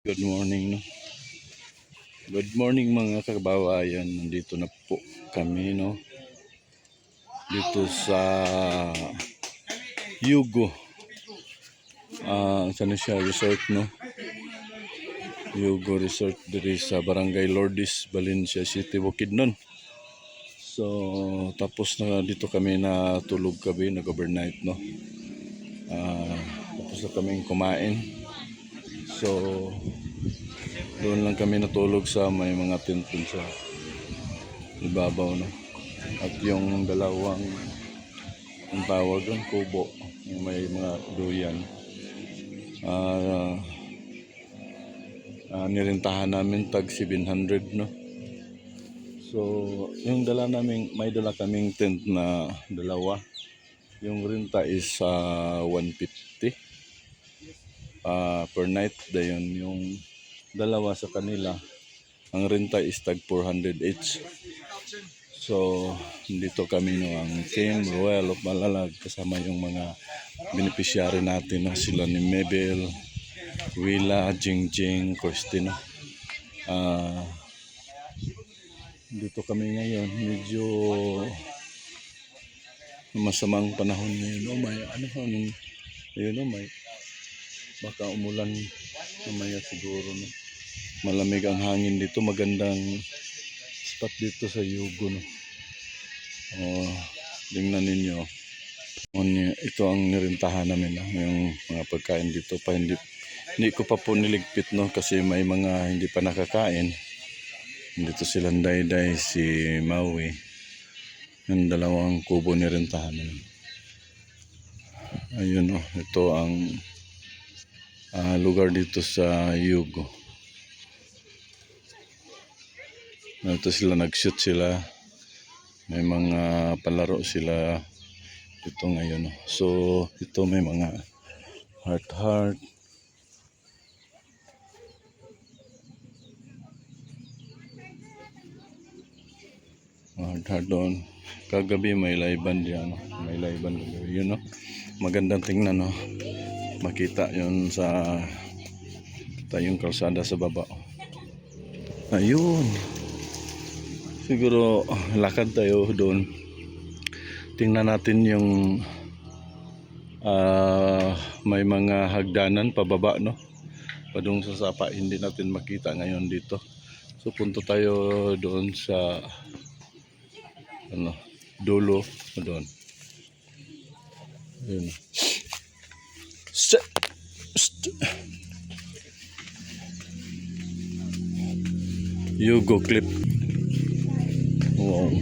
Good morning, no? Good morning mga kababayan. Nandito na po kami, no? Dito sa Yugo. Saan siya? Resort, no? Yugo Resort diri sa Barangay Lourdes, Valencia City, Bukidnon. So, tapos na dito kami natulog kami, nag-overnight, no? Tapos na kami kumain. So, doon lang kami natulog sa may mga tent sa ibabaw, no? At yung dalawang ang tawag doon, kubo, yung may mga duyan, nirintahan namin tag 700, no? So yung may dala kaming tent na dalawa. Yung renta is 150 per night. Dayon yung dalawa sa kanila, ang renta is tag 400 each. So, dito kami, no, ang Team Royal of Malalag, kasama yung mga beneficiary natin, no, sila ni Mabel, Willa, Jingjing, Christine. Dito kami ngayon, medyo masamang panahon ngayon. May baka umulan mamaya siguro, no. Malamig ang hangin dito, magandang spot dito sa Yugo, no. Tingnan ninyo. Ito ang nirintahan namin, no? Yung mga pagkain dito pa hindi ko pa po niligpit, no, kasi may mga hindi pa nakakain. Dito silang Dayday, si Maui, yung dalawang kubo nirintahan namin. Ayun, no, ito ang lugar dito sa Yugo. Ito sila, nag-shoot sila. May mga palaro sila dito ngayon. So, ito may mga heart. Heart doon. Kagabi may live-band yan. May live-band kagabi. Yun, no? Magandang tingnan, no? Makita yun sa tayong kalsada sa baba. Ayun. Siguro lakad tayo doon. Tingnan natin yung may mga hagdanan pababa, no? Padung sa sapa, hindi natin makita ngayon dito. So punta tayo doon sa dulo doon. Ayun. Yugo Clip. Wow.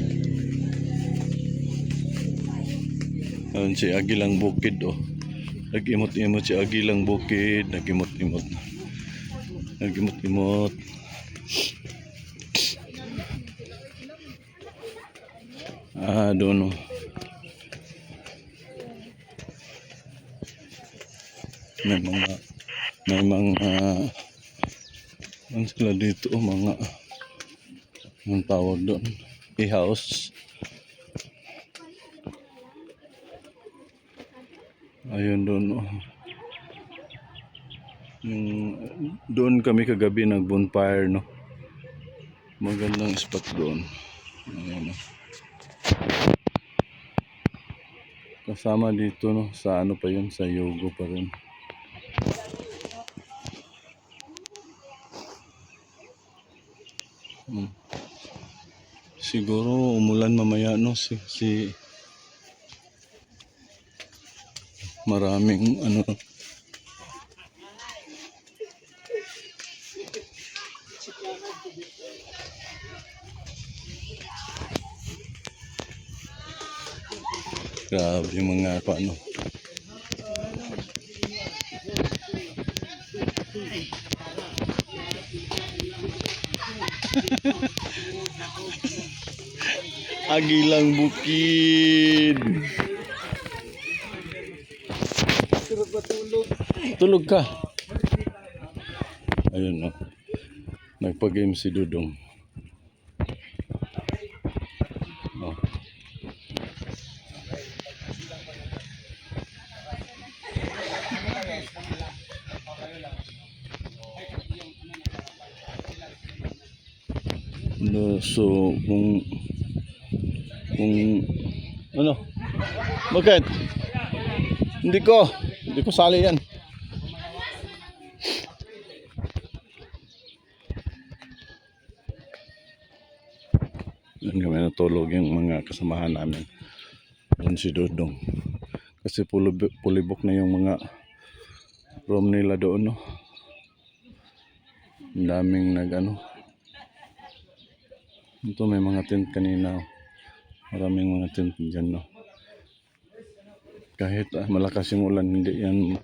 Ayun si Agilang Bukid, oh. Nag-imot-imot si Agilang Bukid, nag-imot-imot. Doon, oh. May mga ano sila dito, oh, mga ang tawag doon, i-house. Ayun doon, oh. Doon kami kagabi nag-bonfire, no. Magandang spot doon. Ayun, oh. Kasama dito, no, sa ano pa yun, sa Yugo pa rin. Siguro umulan mamaya, no, si maraming ano. Grabe yung mga paano. Agilang Bukid. Tulog ka. Ayun, no. Nagpa-game si Dudong. Oh. No, so, kung, ano, bakit? Hindi ko sali yan. Doon kami natulog yung mga kasamahan namin. Doon si Dudong. Kasi pulibok na yung mga room nila doon, no. Ang daming ito may mga tent kanina, oh. Maraming mga tent dyan, no. Kahit malakas yung ulan, hindi yan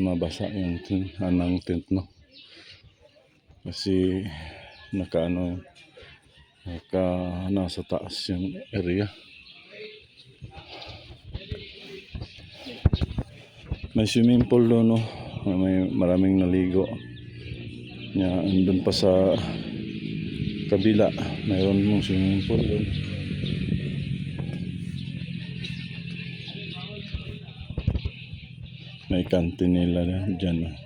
mabasa yung tent, no. Kasi nasa taas yung area. May swimming pool doon, no. May maraming naligo. Andun pa sa kabila, mayroon mong swimming pool doon. May canteen nila dyan.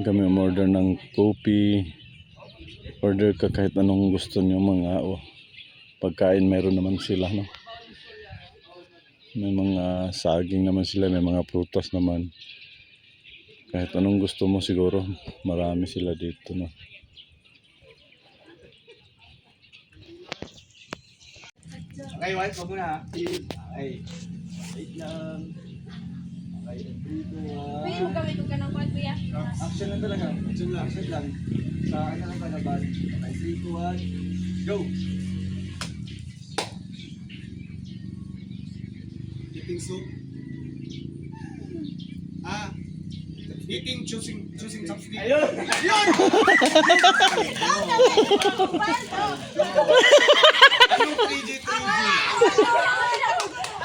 Kami umorder ng kopi. Order ka kahit anong gusto nyo mga pagkain, mayroon naman sila, no. May mga saging naman sila, may mga prutas naman. Kahit anong gusto mo siguro, marami sila dito, no. Okay, wife, wag mo na. Ay, wait lang. Okay, dito. Kuya, magkamit ka ng kwan, kuya. Action lang talaga. Action lang. Sa ano lang palaban. Okay, 3, 2, 1, go! Eating soup. Choosing chopstick. Ayun! Anong 3G?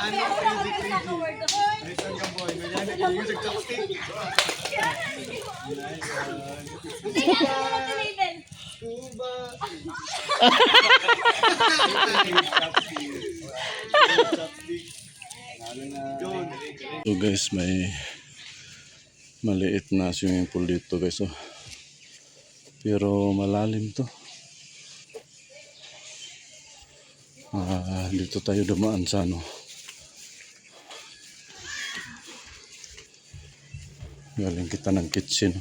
Anong 3G? Listen ka boy, nangyari ka yung chopstick. Tuba. Chopstick. Yun. So guys, may maliit na swimming pool dito, guys, oh. Pero malalim to. Dito tayo dumaan sa galing kita ng kitchen.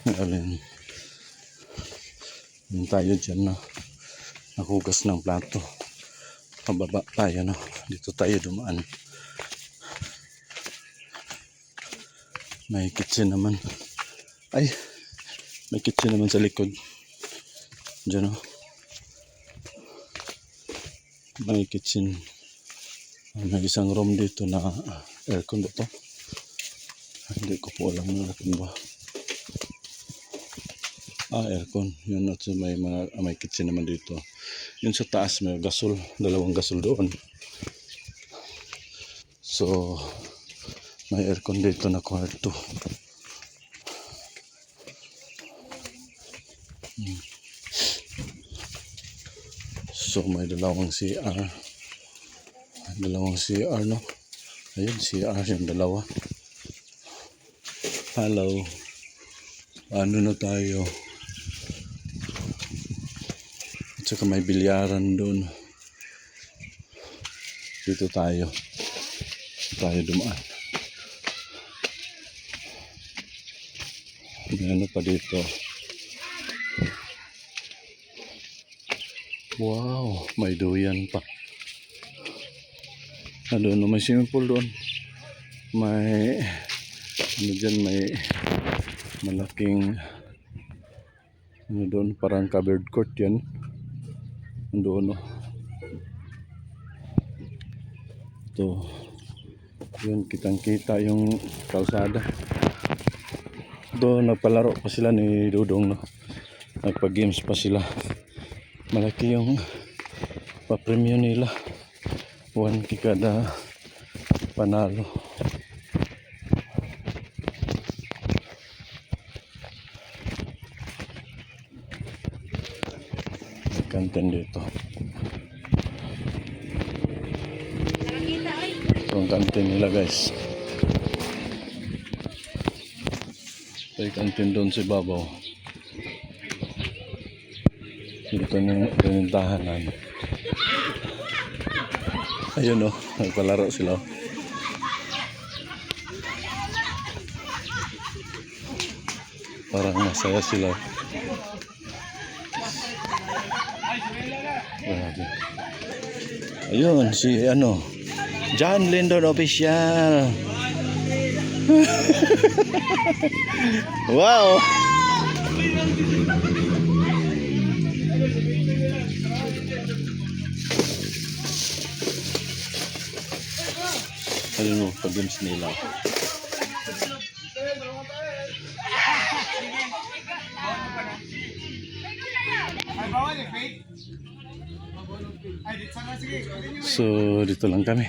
Galing tayo dyan, no. Nakugas ng plato. Pababa tayo, no. Dito tayo dumaan. May kitchen naman. Ay, may kitchen naman sa likod. Diyan, oh. May kitchen. May isang room dito na aircon ba ito? Hindi ko po alam na aircon ba. Aircon. Yun, at may kitchen naman dito. Yun sa taas may gasol. 2 gasol doon. So, may aircon dito na kwarto. So, may 2 CR. 2 CR, no? Ayun, CR yung 2. Hello. Ano na tayo? At saka may bilyaran doon. Dito tayo dumaan. May ano pa dito. Wow, may duyan pa. Doon, may swimming pool doon. May dyan, may malaking doon, parang covered court yan. Doon, no. Ito. Yun, kitang-kita yung kalsada. Doon, nagpalaro pa sila ni Dudong, no. Nagpa-games pa sila. Malaki yung pa-premium nila. 1K kada panalo. Kantin dito. Ito ang kantin nila, guys. Ito yung kantin doon si Babaw. Ito yung pinintahan namin. Ayun o, nagpalaro sila. Parang masaya sila. Grabe. Ayun, si John Lindon Official. Wow! Ayun mo, pag-games nila. So, dito lang kami.